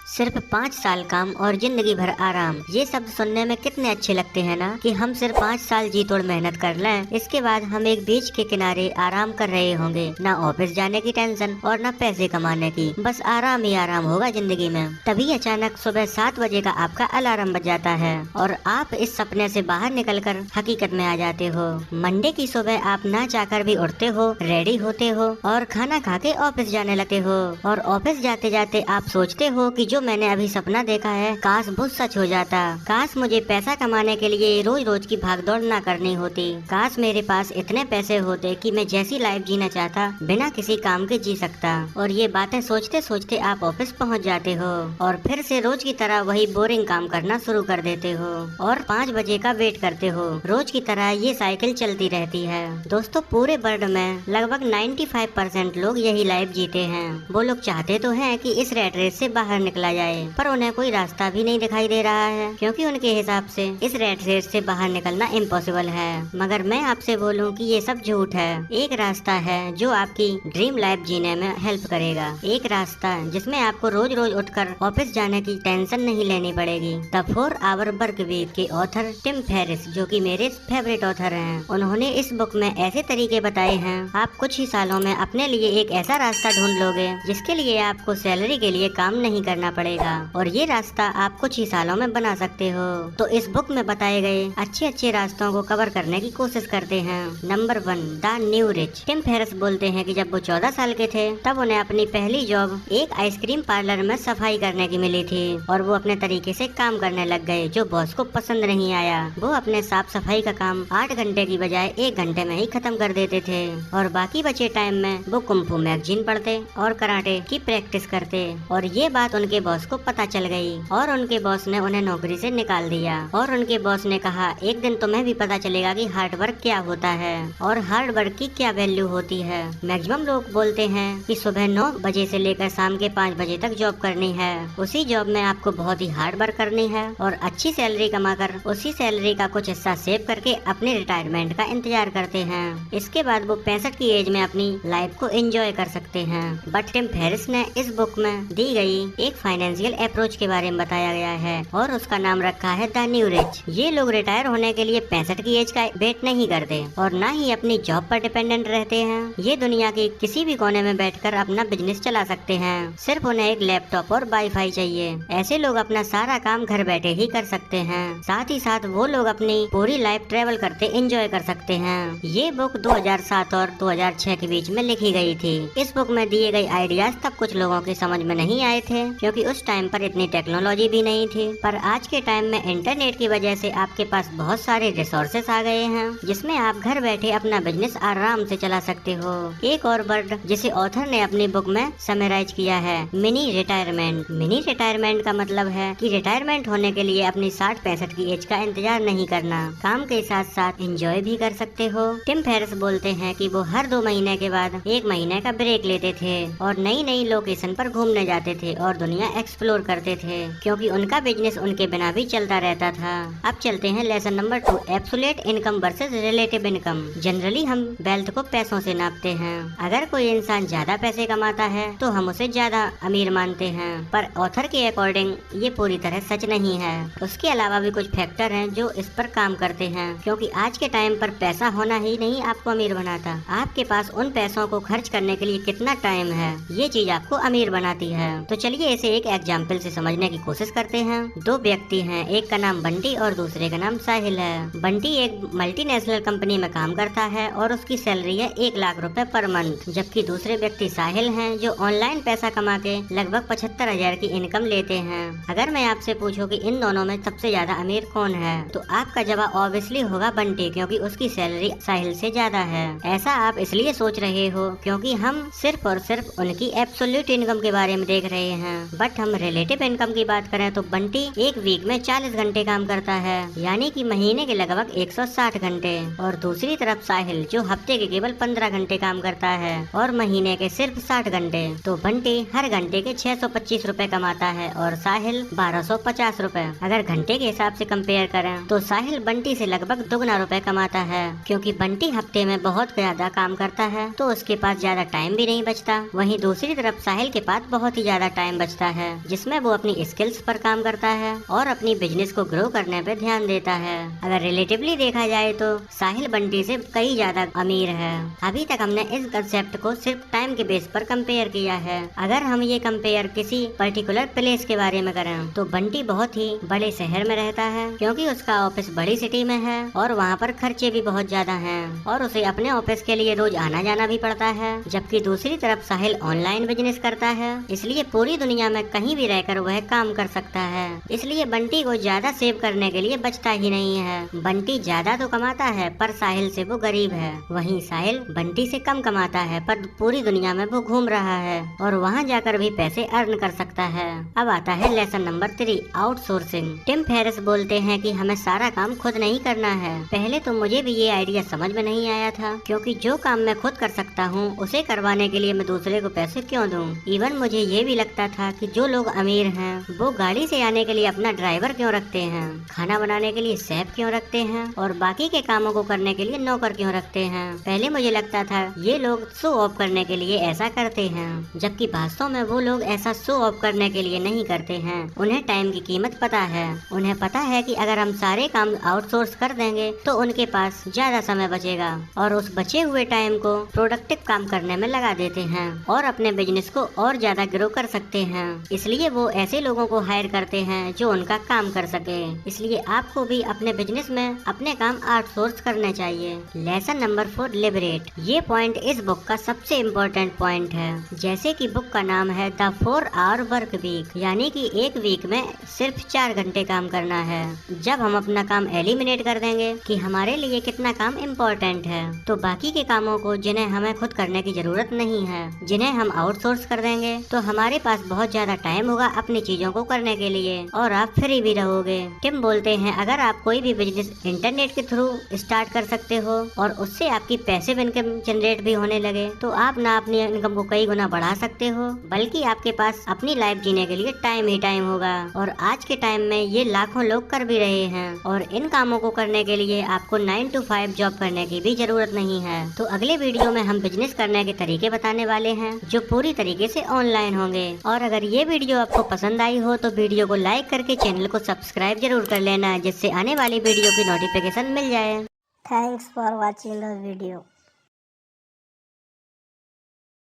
सिर्फ 5 साल काम और जिंदगी भर आराम, ये शब्द सुनने में कितने अच्छे लगते हैं ना कि हम सिर्फ 5 साल जी तोड़ मेहनत कर लें, इसके बाद हम एक बीच के किनारे आराम कर रहे होंगे। ना ऑफिस जाने की टेंशन और ना पैसे कमाने की, बस आराम ही आराम होगा जिंदगी में। तभी अचानक सुबह 7 बजे का आपका अलार्म बज जाता है और आप इस सपने से बाहर निकलकर हकीकत में आ जाते हो। मंडे की सुबह आप ना चाहकर भी उठते हो, रेडी होते हो और खाना खा के ऑफिस जाने लगते हो। और ऑफिस जाते जाते आप सोचते हो कि जो मैंने अभी सपना देखा है काश वो सच हो जाता। काश मुझे पैसा कमाने के लिए रोज रोज की भागदौड़ ना करनी होती। काश मेरे पास इतने पैसे होते कि मैं जैसी लाइफ जीना चाहता बिना किसी काम के जी सकता। और ये बातें सोचते सोचते आप ऑफिस पहुंच जाते हो और फिर से रोज की तरह वही बोरिंग काम करना शुरू कर देते हो और 5 बजे का वेट करते हो। रोज की तरह ये साइकिल चलती रहती है। दोस्तों, पूरे वर्ल्ड में लगभग 95% लोग यही लाइफ जीते हैं। वो लोग चाहते तो हैं कि इस रेट रेस से बाहर निकला जाए, पर उन्हें कोई रास्ता भी नहीं दिखाई दे रहा है, क्योंकि उनके हिसाब से इस रेट रेस से बाहर निकलना इम्पॉसिबल है। मगर मैं आपसे बोलूं कि ये सब झूठ है। एक रास्ता है जो आपकी ड्रीम लाइफ जीने में हेल्प करेगा। एक रास्ता जिसमें आपको रोज रोज उठकर ऑफिस जाने की टेंशन नहीं लेनी पड़ेगी। द 4 आवर वर्क वीक के ऑथर टिम फेरिस, जो कि मेरे फेवरेट ऑथर हैं, उन्होंने इस बुक में ऐसे तरीके बताए हैं आप कुछ ही सालों में अपने लिए एक ऐसा रास्ता ढूंढ लोगे जिसके लिए आपको सैलरी के लिए काम नहीं करना पड़ेगा, और ये रास्ता आप कुछ ही सालों में बना सकते हो। तो इस बुक में बताए गए अच्छे अच्छे रास्तों को कवर करने की कोशिश करते हैं। Number 1, the new rich. Tim Ferriss बोलते हैं कि जब वो 14 साल के थे तब उन्हें अपनी पहली जॉब एक आइसक्रीम पार्लर में सफाई करने की मिली थी और वो अपने तरीके से काम करने लग गए जो बॉस को पसंद नहीं आया। वो अपने साफ सफाई का काम 8 घंटे की बजाय 1 घंटे में ही खत्म कर देते थे और बाकी बचे टाइम में वो कुंफू मैगजीन पढ़ते और कराटे की प्रैक्टिस करते। और ये बात उनके बॉस को पता चल गई और उनके बॉस ने उन्हें नौकरी से निकाल दिया। और उनके बॉस ने कहा, एक दिन तुम्हें भी पता चलेगा कि हार्ड वर्क क्या होता है और हार्ड वर्क की क्या वैल्यू होती है। मैक्सिमम लोग बोलते हैं कि सुबह 9 बजे से लेकर शाम के 5 बजे तक जॉब करनी है। उसी जॉब में आपको बहुत ही हार्ड वर्क करनी है और अच्छी सैलरी कमाकर उसी सैलरी का कुछ हिस्सा सेव करके अपने रिटायरमेंट का इंतजार करते हैं। इसके बाद वो 65 की एज में अपनी लाइफ को एंजॉय कर सकते हैं। बट टिम फेरिस ने इस बुक में दी गई एक फाइनेंशियल अप्रोच के बारे में बताया गया है और उसका नाम रखा है द न्यू रिच। ये लोग रिटायर होने के लिए 65 की एज का वेट नहीं करते और ना ही अपनी जॉब पर डिपेंडेंट रहते हैं। ये दुनिया के किसी भी कोने में बैठकर अपना बिजनेस चला सकते हैं। सिर्फ उन्हें एक लैपटॉप और वाईफाई चाहिए। ऐसे लोग अपना सारा काम घर बैठे ही कर सकते हैं। साथ ही साथ वो लोग अपनी पूरी लाइफ ट्रेवल करते एंजॉय कर सकते हैं। ये बुक 2007 और 2006 के बीच में लिखी गई थी। इस बुक में दिए गए आइडियाज तब कुछ लोगों के समझ में नहीं आए थे, क्योंकि उस टाइम पर इतनी टेक्नोलॉजी भी नहीं थी। पर आज के टाइम में इंटरनेट की वजह से आपके पास बहुत सारे रिसोर्सेस आ गए हैं जिसमें आप घर बैठे अपना बिजनेस आराम से चला सकते हो। एक और वर्ड जिसे ऑथर ने अपनी बुक में समराइज किया है, मिनी रिटायरमेंट। मिनी रिटायरमेंट का मतलब है कि रिटायरमेंट होने के लिए अपनी 60-65 की एज का इंतजार नहीं करना, काम के साथ साथ एंजॉय भी कर सकते हो। टिम फेरिस बोलते हैं कि वो हर 2 महीने के बाद 1 महीने का ब्रेक लेते थे और नई नई लोकेशन पर घूमने जाते थे और दुनिया एक्सप्लोर करते थे, क्योंकि उनका बिजनेस उनके बिना भी चलता रहता था। अब चलते हैं lesson number 2, absolute income versus relative income. Generally हम वेल्थ को पैसों से नापते हैं। अगर कोई इंसान ज्यादा पैसे कमाता है तो हम उसे ज्यादा अमीर मानते हैं, पर ऑथर के अकॉर्डिंग ये पूरी तरह सच नहीं है। उसके अलावा भी कुछ फैक्टर हैं जो इस पर काम करते हैं, क्योंकि आज के टाइम पर पैसा होना ही नहीं आपको अमीर बनाता। आपके पास उन पैसों को खर्च करने के लिए कितना टाइम है, ये चीज आपको अमीर बनाती है। तो चलिए इसे एक एग्जाम्पल से समझने की कोशिश करते हैं। 2 व्यक्ति हैं, एक का नाम बंटी और दूसरे का नाम साहिल है। बंटी एक मल्टीनेशनल कंपनी में काम करता है और उसकी सैलरी है 1 लाख रुपए पर मंथ, जबकि दूसरे व्यक्ति साहिल हैं जो ऑनलाइन पैसा कमा के लगभग 75,000 की इनकम लेते हैं। अगर मैं आपसे पूछूं कि इन दोनों में सबसे ज्यादा अमीर कौन है, तो आपका जवाब ऑब्वियसली होगा बंटी, क्योंकि उसकी सैलरी साहिल से ज्यादा है। ऐसा आप इसलिए सोच रहे हो क्योंकि हम सिर्फ और सिर्फ उनकी एब्सोल्यूट इनकम के बारे में देख रहे हैं। बट हम रिलेटिव इनकम की बात करें तो बंटी एक वीक में 40 घंटे काम करता है, यानी कि महीने के लगभग 160 घंटे। और दूसरी तरफ साहिल जो हफ्ते के केवल 15 घंटे काम करता है और महीने के सिर्फ 60 घंटे। तो बंटी हर घंटे के 625 रुपए कमाता है और साहिल 1250 रुपए। अगर घंटे के हिसाब से कंपेयर करें तो साहिल बंटी से लगभग दुगना रुपए कमाता है, क्योंकि बंटी हफ्ते में बहुत ज्यादा काम करता है तो उसके पास ज्यादा टाइम भी नहीं बचता। वहीं दूसरी तरफ साहिल के पास बहुत ही ज्यादा टाइम बचता है, जिसमें वो अपनी स्किल्स पर काम करता है और अपनी बिजनेस को ग्रो करने पे ध्यान देता है। अगर रिलेटिवली देखा जाए तो साहिल बंटी से कई ज्यादा अमीर है। अभी तक हमने इस कंसेप्ट को सिर्फ टाइम के बेस पर कंपेयर किया है। अगर हम ये कंपेयर किसी पर्टिकुलर प्लेस के बारे में करें तो बंटी बहुत ही बड़े शहर में रहता है, क्योंकि उसका ऑफिस बड़ी सिटी में है और वहाँ पर खर्चे भी बहुत ज्यादा हैं और उसे अपने ऑफिस के लिए रोज आना जाना भी पड़ता है। जबकि दूसरी तरफ साहिल ऑनलाइन बिजनेस करता है, इसलिए पूरी दुनिया में कहीं भी रहकर वह काम कर सकता है। इसलिए बंटी को ज्यादा सेव करने के लिए बचता ही नहीं है। बंटी ज्यादा तो कमाता है पर साहिल से वो गरीब है, वहीं साहिल बंटी से कम कमाता है पर पूरी दुनिया में वो घूम रहा है और वहाँ जाकर भी पैसे अर्न कर सकता है। अब आता है lesson number 3, outsourcing. Tim Ferriss बोलते हैं कि हमें सारा काम खुद नहीं करना है। पहले तो मुझे भी ये आइडिया समझ में नहीं आया था, क्योंकि जो काम मैं खुद कर सकता हूँ उसे करवाने के लिए मैं दूसरे को पैसे क्यों दूँ। इवन मुझे ये भी लगता था कि जो लोग अमीर हैं वो गाड़ी से आने के लिए अपना ड्राइवर क्यों रखते हैं, खाना बनाने के लिए शेफ क्यों रखते हैं और बाकी के कामों को करने के लिए नौकर क्यों रखते हैं। पहले मुझे लगता था ये लोग शो ऑफ करने के लिए ऐसा करते हैं, जबकि वास्तव में वो लोग ऐसा शो ऑफ करने के लिए नहीं करते हैं। उन्हें टाइम की कीमत पता है। उन्हें पता है कि अगर हम सारे काम आउटसोर्स कर देंगे तो उनके पास ज्यादा समय बचेगा और उस बचे हुए टाइम को प्रोडक्टिव काम करने में लगा देते हैं और अपने बिजनेस को और ज्यादा ग्रो कर सकते हैं। इसलिए वो ऐसे लोगों को हायर करते हैं जो उनका काम कर सके। इसलिए आपको भी अपने बिजनेस में अपने काम आउटसोर्स करने चाहिए। Lesson number 4, liberate. ये पॉइंट इस बुक का सबसे इम्पोर्टेंट पॉइंट है। जैसे कि बुक का नाम है द 4 आवर वर्क वीक, यानी कि एक वीक में सिर्फ 4 घंटे काम करना है। जब हम अपना काम एलिमिनेट कर देंगे कि हमारे लिए कितना काम इम्पोर्टेंट है, तो बाकी के कामों को जिन्हें हमें खुद करने की जरूरत नहीं है, जिन्हें हम आउटसोर्स कर देंगे, तो हमारे पास बहुत ज्यादा टाइम होगा अपनी चीजों को करने के लिए और आप फ्री भी रहोगे। टिम बोलते हैं अगर आप कोई भी बिजनेस इंटरनेट के थ्रू स्टार्ट कर सकते हो और उससे आपकी पैसिव इनकम जनरेट भी होने लगे, तो आप ना अपनी इनकम को कई गुना बढ़ा सकते हो, बल्कि आपके पास अपनी लाइफ जीने के लिए टाइम ही टाइम होगा। और आज के टाइम में ये लाखों लोग कर भी रहे हैं और इन कामों को करने के लिए आपको 9 to 5 जॉब करने की भी जरूरत नहीं है। तो अगले वीडियो में हम बिजनेस करने के तरीके बताने वाले हैं जो पूरी तरीके से ऑनलाइन होंगे। और अगर ये वीडियो आपको पसंद आई हो तो वीडियो को लाइक करके चैनल को सब्सक्राइब जरूर कर लेना, जिससे आने वाली वीडियो की नोटिफिकेशन मिल जाए। Thanks for watching the video.